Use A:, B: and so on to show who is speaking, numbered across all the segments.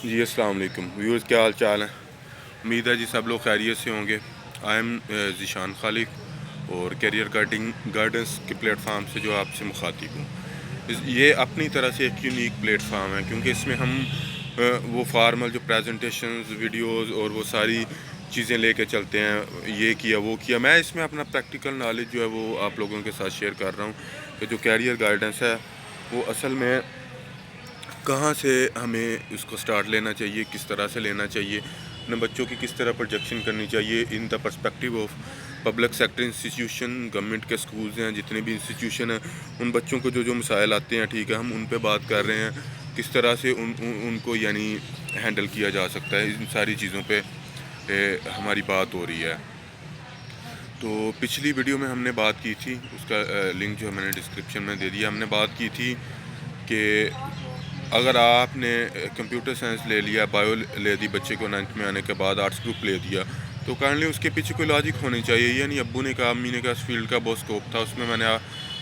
A: جی السلام علیکم ویورز، کیا حال چال ہیں؟ امید ہے جی سب لوگ خیریت سے ہوں گے۔ آئی ایم ذیشان خالق اور کیریئر گائیڈنس کے پلیٹ فارم سے جو آپ سے مخاطب ہوں۔ یہ اپنی طرح سے ایک یونیک پلیٹ فارم ہے کیونکہ اس میں ہم وہ فارمل جو پریزنٹیشنز، ویڈیوز اور وہ ساری چیزیں لے کے چلتے ہیں، یہ کیا وہ کیا، میں اس میں اپنا پریکٹیکل نالج جو ہے وہ آپ لوگوں کے ساتھ شیئر کر رہا ہوں کہ جو کیریئر گائیڈنس ہے وہ اصل میں کہاں سے ہمیں اس کو سٹارٹ لینا چاہیے، کس طرح سے لینا چاہیے، اپنے بچوں کی کس طرح پروجیکشن کرنی چاہیے in the perspective of public sector institution, government کے سکولز ہیں، جتنے بھی انسٹیٹیوشن ہیں، ان بچوں کو جو مسائل آتے ہیں، ٹھیک ہے، ہم ان پہ بات کر رہے ہیں، کس طرح سے ان کو یعنی ہینڈل کیا جا سکتا ہے، ان ساری چیزوں پہ ہماری بات ہو رہی ہے۔ تو پچھلی ویڈیو میں ہم نے بات کی تھی، اس کا لنک جو میں نے ڈسکرپشن میں دے دیا، ہم نے بات کی تھی کہ اگر آپ نے کمپیوٹر سائنس لے لیا، بایو لے دی بچے کو 9th میں آنے کے بعد، آرٹس گروپ لے دیا، تو کائنڈلی اس کے پیچھے کوئی لاجک ہونی چاہیے۔ یعنی ابو نے کہا، امی نے کہا، اس فیلڈ کا بہت اسکوپ تھا، اس میں نے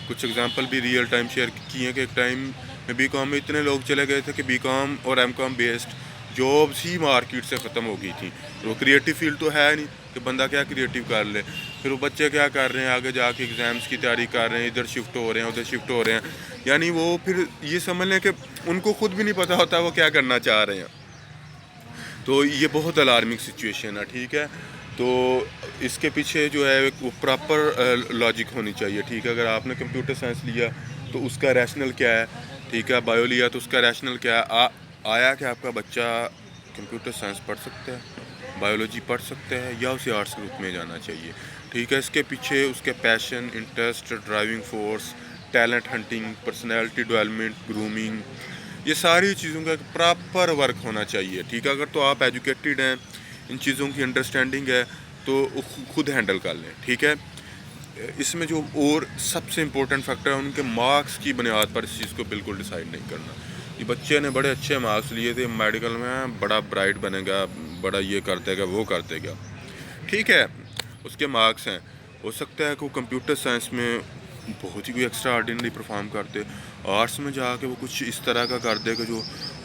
A: کچھ ایگزامپل بھی ریئل ٹائم شیئر کی ہیں کہ ایک ٹائم میں بی کام میں اتنے لوگ چلے گئے تھے کہ بی کام اور ایم کام بیسڈ جابس ہی مارکیٹ سے ختم ہو گئی تھیں۔ وہ کریٹیو فیلڈ تو ہے نہیں کہ بندہ کیا کریٹیو کر لے۔ پھر وہ بچے کیا کر رہے ہیں، آگے جا کے ایگزامس کی تیاری کر رہے ہیں، ادھر شفٹ ہو رہے ہیں، ادھر شفٹ ہو رہے ہیں، یعنی وہ پھر یہ سمجھ لیں کہ ان کو خود بھی نہیں پتہ ہوتا وہ کیا کرنا چاہ رہے ہیں۔ تو یہ بہت الارمنگ سچویشن ہے، ٹھیک ہے۔ تو اس کے پیچھے جو ہے ایک پراپر لاجک ہونی چاہیے، ٹھیک ہے۔ اگر آپ نے کمپیوٹر سائنس لیا تو اس کا ریشنل کیا ہے، ٹھیک ہے۔ بایو لیا تو اس کا ریشنل کیا ہے، آیا کہ آپ کا بچہ کمپیوٹر سائنس پڑھ سکتا ہے، بایولوجی پڑھ سکتا ہے، یا اسے آرٹس گروپ میں جانا چاہیے، ٹھیک ہے۔ اس کے پیچھے اس کے passion, interest, driving force, talent hunting, personality development, grooming, یہ ساری چیزوں کا ایک پراپر ورک ہونا چاہیے، ٹھیک ہے۔ اگر تو آپ ایجوکیٹڈ ہیں، ان چیزوں کی انڈرسٹینڈنگ ہے، تو خود ہینڈل کر لیں، ٹھیک ہے۔ اس میں جو اور سب سے امپورٹنٹ فیکٹر ہے، ان کے مارکس کی بنیاد پر اس چیز کو بالکل ڈیسائیڈ نہیں کرنا۔ یہ بچے نے بڑے اچھے مارکس لیے تھے میڈیکل میں، بڑا برائٹ بنے گا، بڑا یہ کر دے گا، وہ کر دے گا، ٹھیک ہے، اس کے مارکس ہیں۔ ہو سکتا ہے کہ وہ کمپیوٹر سائنس میں بہت ہی کوئی ایکسٹرا آرڈینری پرفارم کرتے، آرٹس میں جا کے وہ کچھ اس طرح کا کر دے کہ جو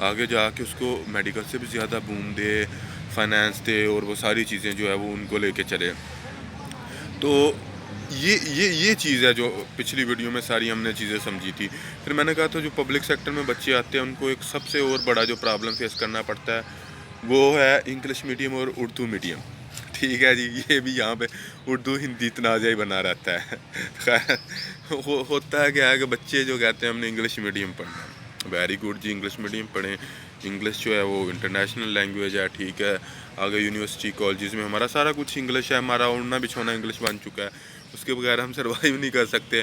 A: آگے جا کے اس کو میڈیکل سے بھی زیادہ بوم دے، فائنانس دے، اور وہ ساری چیزیں جو ہے وہ ان کو لے کے چلے۔ تو یہ چیز ہے جو پچھلی ویڈیو میں ساری ہم نے چیزیں سمجھی تھی۔ پھر میں نے کہا تھا جو پبلک سیکٹر میں بچے آتے ہیں ان کو ایک سب سے اور بڑا جو پرابلم فیس کرنا پڑتا ہے وہ ہے انگلش میڈیم اور اردو میڈیم، ٹھیک ہے جی۔ یہ بھی یہاں پہ اردو ہندی تنازع ہی بنا رہتا ہے۔ خیر ہوتا ہے کیا ہے کہ بچے جو کہتے ہیں ہم نے انگلش میڈیم پڑھنا ہے، ویری گڈ جی، انگلش میڈیم پڑھیں۔ انگلش جو ہے وہ انٹرنیشنل لینگویج ہے، ٹھیک ہے۔ آگے یونیورسٹی کالجز میں ہمارا سارا کچھ انگلش ہے، ہمارا اڑنا بچھونا انگلش بن چکا ہے، اس کے بغیر ہم سروائیو نہیں کر سکتے،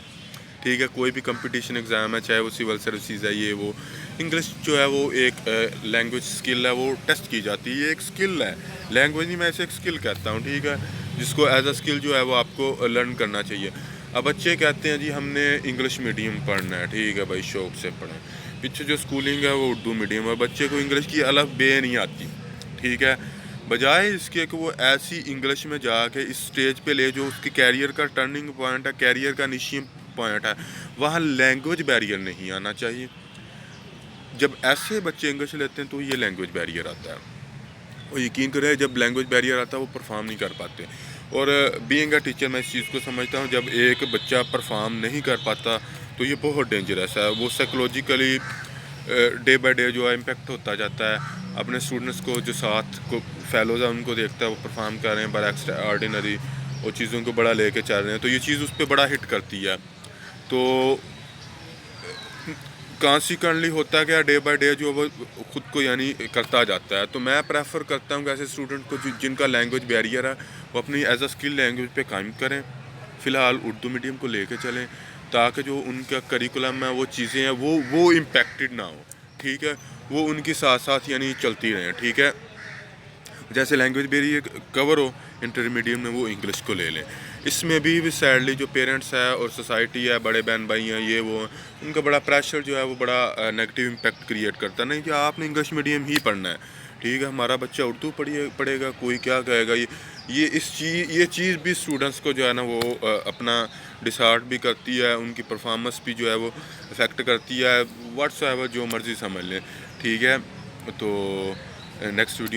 A: ٹھیک ہے۔ کوئی بھی کمپٹیشن ایگزام ہے، چاہے وہ سول سروسز ہے، یہ وہ، انگلش جو ہے وہ ایک لینگویج اسکل ہے، وہ ٹیسٹ کی جاتی ہے، یہ ایک اسکل ہے، لینگویج نہیں، میں اسے ایک اسکل کہتا ہوں، ٹھیک ہے، جس کو ایز اے اسکل جو ہے وہ آپ کو لرن کرنا چاہیے۔ اب بچے کہتے ہیں جی ہم نے انگلش میڈیم پڑھنا ہے، ٹھیک ہے بھائی، شوق سے پڑھیں۔ پیچھے جو اسکولنگ ہے وہ اردو میڈیم ہے، بچے کو انگلش کی الف بے نہیں آتی، ٹھیک ہے۔ بجائے اس کے کہ وہ ایسی انگلش میں جا کے اس سٹیج پہ لے جو اس کے کیریئر کا ٹرننگ پوائنٹ ہے، کیریئر کا نشیم پوائنٹ ہے، وہاں لینگویج بیریئر نہیں آنا چاہیے۔ جب ایسے بچے انگلش لیتے ہیں تو یہ لینگویج بیریئر آتا ہے، اور یقین کرے جب لینگویج بیریئر آتا ہے وہ پرفارم نہیں کر پاتے۔ اور بینگ اے ٹیچر میں اس چیز کو سمجھتا ہوں، جب ایک بچہ پرفارم نہیں کر پاتا تو یہ بہت ڈینجرس ہے، وہ سائیکولوجیکلی ڈے بائی ڈے جو ہے امپیکٹ ہوتا جاتا ہے۔ اپنے اسٹوڈنٹس کو جو ساتھ کو فیلوز ہیں ان کو دیکھتا ہے وہ پرفارم کر رہے ہیں بڑا ایکسٹرا آرڈینری، اور چیزوں کو بڑا لے کے چل رہے ہیں، تو یہ چیز اس پہ بڑا ہٹ کرتی ہے۔ تو کانسیکوینٹلی ہوتا کیا، ڈے بائی ڈے جو وہ خود کو یعنی کرتا جاتا ہے۔ تو میں پریفر کرتا ہوں کہ ایسے اسٹوڈنٹ کو جن کا لینگویج بیریئر ہے وہ اپنی ایز اے اسکل لینگویج پہ قائم کریں، فی الحال اردو میڈیم کو لے کے چلیں، تاکہ جو ان کا کریکولم ہے، وہ چیزیں ہیں وہ امپیکٹڈ نہ ہو، ٹھیک ہے، وہ ان کے ساتھ ساتھ یعنی چلتی رہیں، ٹھیک ہے۔ جیسے لینگویج بیریئر کور ہو انٹرمیڈیٹ میں، وہ انگلش کو لے لیں۔ اس میں بھی سیڈلی جو پیرنٹس ہے اور سوسائٹی ہے، بڑے بہن بھائی ہیں، یہ وہ، ان کا بڑا پریشر جو ہے وہ بڑا نیگیٹو امپیکٹ کریٹ کرتا ہے، نہیں کہ آپ نے انگلش میڈیم ہی پڑھنا ہے، ٹھیک ہے، ہمارا بچہ اردو پڑھے گا، کوئی کیا کہے گا۔ یہ چیز بھی اسٹوڈنٹس کو جو ہے نا وہ اپنا ڈسہارٹ بھی کرتی ہے، ان کی پرفارمنس بھی جو ہے وہ افیکٹ کرتی ہے، واٹس ایور جو مرضی سمجھ لیں، ٹھیک ہے۔ تو نیکسٹ ویڈیو